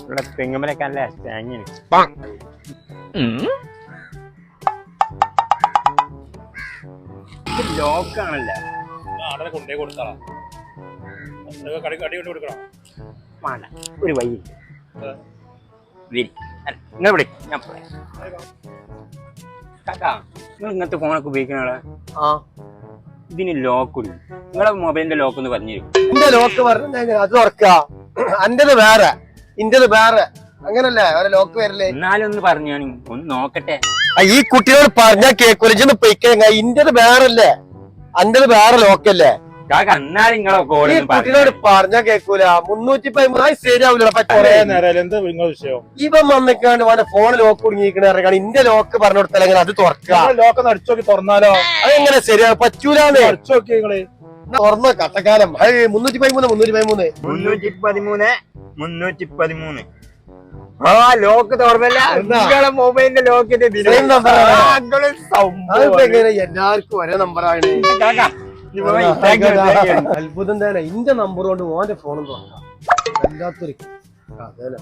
ഇവിടെ തെങ്ങുമ്പലൊക്കെ നല്ല തേങ്ങയാണ്. ലോക്കാണല്ലേ കൊണ്ടേ കൊടുത്താളാ കടി കൊടുക്കണം. വേണ്ട, ഒരു വഴി നിങ്ങൾ ഇവിടെ ഞാൻ പറയാം. കാക്കാ, നിങ്ങൾ ഇങ്ങനത്തെ ഫോണൊക്കെ ഉപയോഗിക്കണ ഇതിന് ലോക്കുണ്ട്. നിങ്ങളെ മൊബൈലിന്റെ ലോക്ക് ഒന്ന് പറഞ്ഞു തരും. എന്റെ ലോക്ക് പറഞ്ഞ അത് തുറക്ക, എന്റേത് വേറെ, ഇന്റേത് വേറെ, അങ്ങനല്ലേ അവരെ ലോക്ക് വരല്ലേ? എന്നാലും ഒന്ന് പറഞ്ഞു, ഒന്ന് നോക്കട്ടെ. ഈ കുട്ടിയോട് പറഞ്ഞാ കേൾക്കൂല, പൊയ്ക്ക. ഇന്റേത് വേറല്ലേ, എന്റേത് വേറെ ലോക്കല്ലേ? കാക്ക എന്നാലും നിങ്ങളെ ഈ കുട്ടിയോട് പറഞ്ഞാ കേൾക്കൂല. 313 ശരിയാവൂല. ഇവൻ വന്നിക്കാണ്ട് വേണ്ട ഫോൺ ലോക്ക് കുടുങ്ങിയിരിക്കണ ഇറങ്ങാണ്. ഇന്റെ ലോക്ക് പറഞ്ഞു കൊടുത്താൽ അത് തുറക്കാം. ലോക്കൊന്ന് അടിച്ചു നോക്കി തുറന്നാലോ? അതെങ്ങനെ ശരിയാ? പറ്റൂലാന്ന് അടിച്ചു നോക്കി നിങ്ങള് തുറന്ന കട്ടക്കാലം. 313 313 ആ ലോക്ക് തുറന്നല്ല, നിങ്ങളെ മൊബൈലിന്റെ ലോക്കിന്റെ എല്ലാവർക്കും ഒരേ നമ്പറാണ്. അത്ഭുതം തന്നെ. ഇന്റെ നമ്പർ കൊണ്ട് മോന്റെ ഫോണും തുറക്കാം. വല്ലാത്തൊരു കഥ.